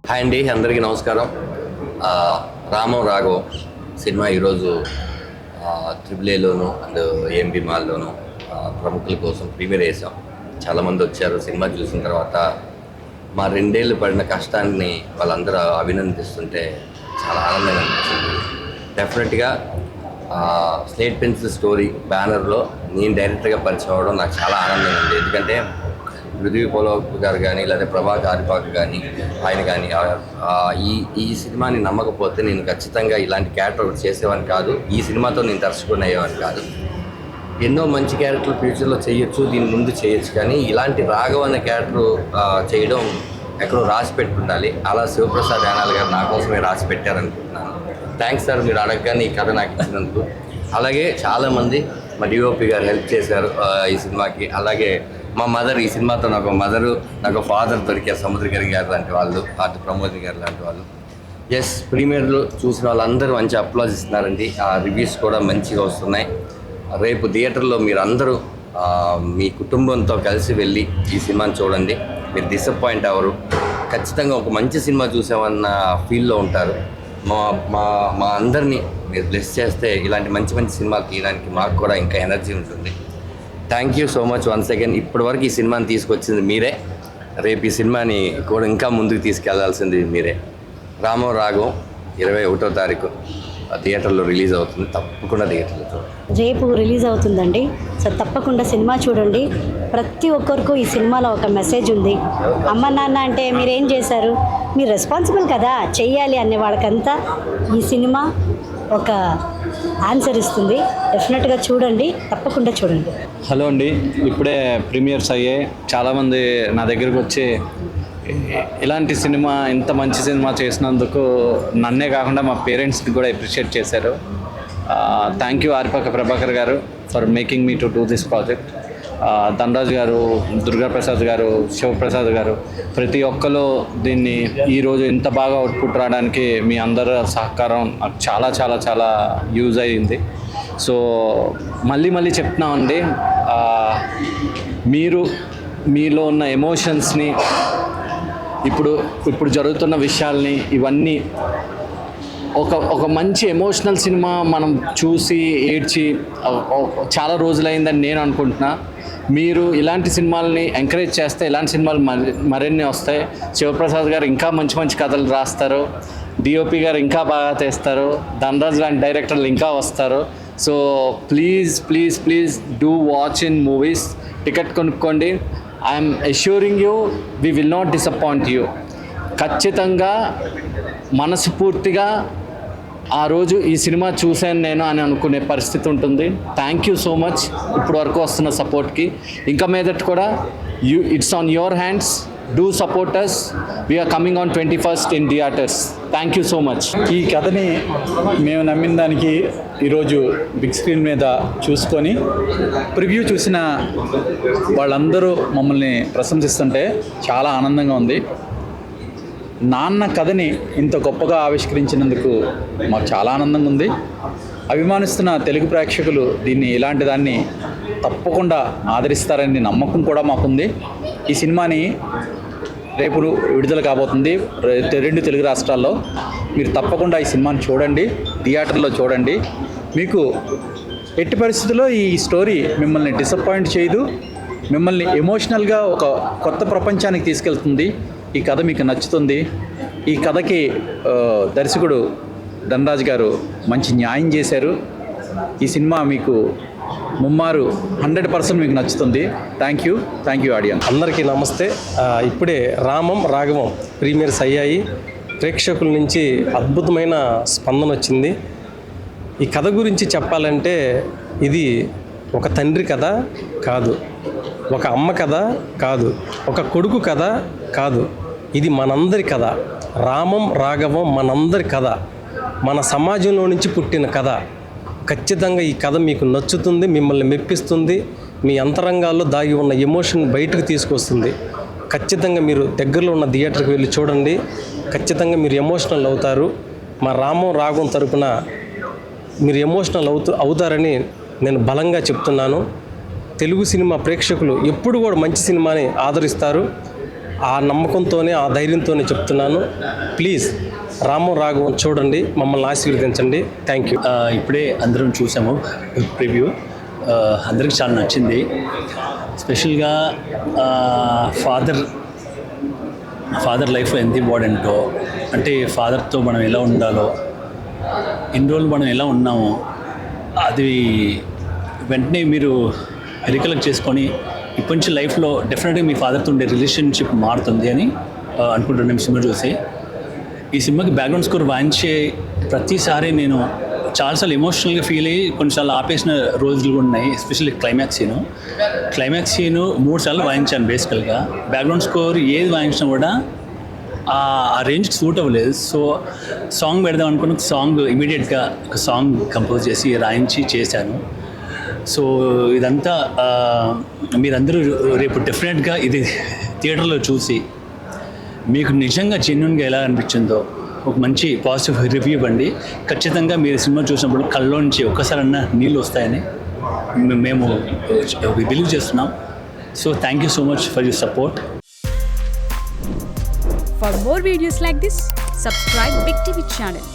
Hi అండి, అందరికీ నమస్కారం. రామం రాఘవం సినిమా ఈరోజు AAAలోను అండ్ AMB మాల్లోను ప్రముఖుల కోసం ప్రీమియర్ వేసాం. చాలామంది వచ్చారు. సినిమా చూసిన తర్వాత మా 2 ఏళ్ళు పడిన కష్టాన్ని వాళ్ళందరూ అభినందిస్తుంటే చాలా ఆనందంగా అనిపించింది. డెఫినెట్గా స్లేట్ పెన్సిల్ స్టోరీ బ్యానర్లో నేను డైరెక్ట్గా పరిచయం అవ్వడం నాకు చాలా ఆనందంగా ఉంది. ఎందుకంటే పృథ్వీ పోలవర్ గారు కానీ లేదా ప్రభాస్ ఆరిపాక్ కానీ ఆయన కానీ ఈ సినిమాని నమ్మకపోతే నేను ఖచ్చితంగా ఇలాంటి క్యారెక్టర్ చేసేవాడిని కాదు. ఈ సినిమాతో నేను దర్శకుని అయ్యేవాడిని కాదు. ఎన్నో మంచి క్యారెక్టర్లు ఫ్యూచర్లో చేయొచ్చు, దీని ముందు చేయొచ్చు, కానీ ఇలాంటి రాఘవ్ అనే క్యారెక్టర్ చేయడం ఎక్కడో రాసి పెట్టుండాలి. అలా శివప్రసాద్ యానాల్ గారు నా కోసమే రాసి పెట్టారనుకుంటున్నాను. థ్యాంక్స్ సార్, మీరు అడగగానే ఈ కథ నాకు ఇచ్చినందుకు. అలాగే చాలామంది మా DOP గారు హెల్ప్ చేశారు ఈ సినిమాకి. అలాగే మా మదర్, ఈ సినిమాతో నాకు మదరు, నాకు ఫాదర్ దొరికారు, సముద్రగిరి గారు లాంటి వాళ్ళు, ప్రమోద్ గారు లాంటి వాళ్ళు. ఎస్, ప్రీమియర్లో చూసిన వాళ్ళందరూ మంచి అప్లాజ్ ఇస్తున్నారండి. ఆ రివ్యూస్ కూడా మంచిగా వస్తున్నాయి. రేపు థియేటర్లో మీరు అందరూ మీ కుటుంబంతో కలిసి వెళ్ళి ఈ సినిమాని చూడండి. మీరు డిసప్పాయింట్ అవ్వరు. ఖచ్చితంగా ఒక మంచి సినిమా చూసామన్న ఫీల్లో ఉంటారు. మా అందరినీ మీరు బ్లెస్ చేస్తే ఇలాంటి మంచి మంచి సినిమాలు తీయడానికి మాకు కూడా ఇంకా ఎనర్జీ ఉంటుంది. Thank you so much once again. ఇప్పటివరకు ఈ సినిమాని తీసుకొచ్చింది మీరే. రేపు ఈ సినిమాని కూడా ఇంకా ముందుకు తీసుకెళ్లాల్సింది మీరే. రామం రాఘవం 21వ తారీఖు థియేటర్లో రిలీజ్ అవుతుంది. తప్పకుండా థియేటర్లో చూడండి. రేపు రిలీజ్ అవుతుందండి. సో తప్పకుండా సినిమా చూడండి. ప్రతి ఒక్కరికి ఈ సినిమాలో ఒక మెసేజ్ ఉంది. అమ్మ నాన్న అంటే మీరేం చేశారు, మీరు రెస్పాన్సిబుల్ కదా, చెయ్యాలి అనే వాళ్ళకంతా ఈ సినిమా ఒక ఆన్సర్ ఇస్తుంది. డెఫినెట్గా చూడండి, తప్పకుండా చూడండి. హలో అండి, ఇప్పుడే ప్రీమియర్స్ అయ్యాయి. చాలామంది నా దగ్గరకు వచ్చి ఇలాంటి సినిమా, ఇంత మంచి సినిమా చేసినందుకు నన్నే కాకుండా మా పేరెంట్స్ని కూడా అప్రిషియేట్ చేశారు. థ్యాంక్ యూ ఆరిపాక ప్రభాకర్ గారు for making me to do this project. Dhanraj గారు, దుర్గాప్రసాద్ గారు, శివప్రసాద్ గారు, ప్రతి ఒక్కరు దీన్ని ఈరోజు ఇంత బాగా అవుట్పుట్ రావడానికి మీ అందరి సహకారం నాకు చాలా చాలా చాలా యూజ్ అయ్యింది. సో మళ్ళీ చెప్తున్నామండి, మీరు మీలో ఉన్న ఎమోషన్స్ని, ఇప్పుడు జరుగుతున్న విషయాల్ని, ఇవన్నీ ఒక మంచి ఎమోషనల్ సినిమా మనం చూసి ఏడ్చి చాలా రోజులైందని నేను అనుకుంటున్నా. మీరు ఇలాంటి సినిమాలని ఎంకరేజ్ చేస్తే ఇలాంటి సినిమాలు మరిన్ని వస్తాయి. శివప్రసాద్ గారు ఇంకా మంచి మంచి కథలు రాస్తారు, DOP గారు ఇంకా బాగా తీస్తారు, ధనరాజ్ లాంటి డైరెక్టర్లు ఇంకా వస్తారు. So please do watch in movies. Ticket కొనుక్కోండి. I'm assuring you, we will not disappoint you. ఖచ్చితంగా మనస్ఫూర్తిగా ఆ రోజు ఈ సినిమా చూశాను నేను అని అనుకునే పరిస్థితి ఉంటుంది. థ్యాంక్ యూ సో మచ్ ఇప్పుడు వరకు వస్తున్న సపోర్ట్కి. ఇంకా మీదట కూడా it's on your hands. Do support us. We're coming on 21st in theatres. Thank you so much. ఈ కథని మేము నమ్మిన దానికి ఈరోజు బిగ్ స్క్రీన్ మీద చూసుకొని ప్రివ్యూ చూసిన వాళ్ళందరూ మమ్మల్ని ప్రశంసిస్తుంటే చాలా ఆనందంగా ఉంది. నాన్న కథని ఇంత గొప్పగా ఆవిష్కరించినందుకు మాకు చాలా ఆనందంగా ఉంది. అభిమానిస్తున్న తెలుగు ప్రేక్షకులు దీన్ని ఇలాంటి దాన్ని తప్పకుండా ఆదరిస్తారని నమ్మకం కూడా మాకుంది. ఈ సినిమాని రేపు విడుదల కాబోతుంది 2 తెలుగు రాష్ట్రాల్లో. మీరు తప్పకుండా ఈ సినిమాని చూడండి, థియేటర్లో చూడండి. మీకు ఎట్టి పరిస్థితుల్లో ఈ స్టోరీ మిమ్మల్ని డిసప్పాయింట్ చేయదు. మిమ్మల్ని ఎమోషనల్గా ఒక కొత్త ప్రపంచానికి తీసుకెళ్తుంది. ఈ కథ మీకు నచ్చుతుంది. ఈ కథకి దర్శకుడు ధనరాజ్ గారు మంచి న్యాయం చేశారు. ఈ సినిమా మీకు ముమ్మారు 100% మీకు నచ్చుతుంది. Thank you audience. అందరికీ నమస్తే. ఇప్పుడే రామం రాఘవం ప్రీమియర్స్ అయ్యాయి. ప్రేక్షకుల నుంచి అద్భుతమైన స్పందన వచ్చింది. ఈ కథ గురించి చెప్పాలంటే ఇది ఒక తండ్రి కథ కాదు, ఒక అమ్మ కథ కాదు, ఒక కొడుకు కథ కాదు. ఇది మనందరి కథ. రామం రాఘవం మనందరి కథ, మన సమాజంలో నుంచి పుట్టిన కథ. ఖచ్చితంగా ఈ కథ మీకు నచ్చుతుంది, మిమ్మల్ని మెప్పిస్తుంది, మీ అంతరంగాల్లో దాగి ఉన్న ఎమోషన్ బయటకు తీసుకొస్తుంది. ఖచ్చితంగా మీరు దగ్గరలో ఉన్న థియేటర్కి వెళ్ళి చూడండి. ఖచ్చితంగా మీరు ఎమోషనల్ అవుతారు. మా రామం రాఘవం తరపున మీరు ఎమోషనల్ అవుతారని నేను బలంగా చెప్తున్నాను. తెలుగు సినిమా ప్రేక్షకులు ఎప్పుడు కూడా మంచి సినిమాని ఆదరిస్తారు. ఆ నమ్మకంతోనే ఆ ధైర్యంతోనే చెప్తున్నాను. ప్లీజ్ రామం రాఘవం చూడండి, మమ్మల్ని ఆశీర్వదించండి. Thank you. ఇప్పుడే అందరం చూసాము ప్రివ్యూ. అందరికి చాలా నచ్చింది. స్పెషల్గా ఫాదర్ లైఫ్ ఎంత ఇంపార్టెంటో, అంటే ఫాదర్తో మనం ఎలా ఉండాలో, ఇన్ని రోజులు మనం ఎలా ఉన్నామో అది వెంటనే మీరు రికలెక్ట్ చేసుకొని ఇప్పటి నుంచి లైఫ్లో డెఫినెట్గా మీ ఫాదర్తో ఉండే రిలేషన్షిప్ మారుతుంది అని అనుకుంటున్నాను సినిమా చూసి. ఈ సినిమాకి బ్యాక్గ్రౌండ్ స్కోర్ వాయించే ప్రతిసారి నేను చాలాసార్లు ఎమోషనల్గా ఫీల్ అయ్యి కొన్నిసార్లు ఆపేసిన రోజులు కూడా ఉన్నాయి. ఎస్పెషల్లీ క్లైమాక్స్ సీను 3 సార్లు వాయించాను బేసికల్గా. బ్యాక్గ్రౌండ్ స్కోర్ ఏది వాయించినా కూడా ఆ రేంజ్కి సూట్ అవ్వలేదు. సో సాంగ్ పెడదాం అనుకున్న సాంగ్ ఇమీడియట్గా ఒక సాంగ్ కంపోజ్ చేసి రాయించి చేశాను. సో ఇదంతా మీరందరూ రేపు డెఫినెట్గా ఇది థియేటర్లో చూసి మీకు నిజంగా జెన్యున్గా ఎలా అనిపించిందో ఒక మంచి పాజిటివ్ రివ్యూ ఇవ్వండి. ఖచ్చితంగా మీరు సినిమా చూసినప్పుడు కళ్ళలోంచి ఒక్కసారన్నా నీళ్ళు వస్తాయని మేము బిలీవ్ చేస్తున్నాం. So thank you so much for your support. For more videos like this, subscribe Big TV channel.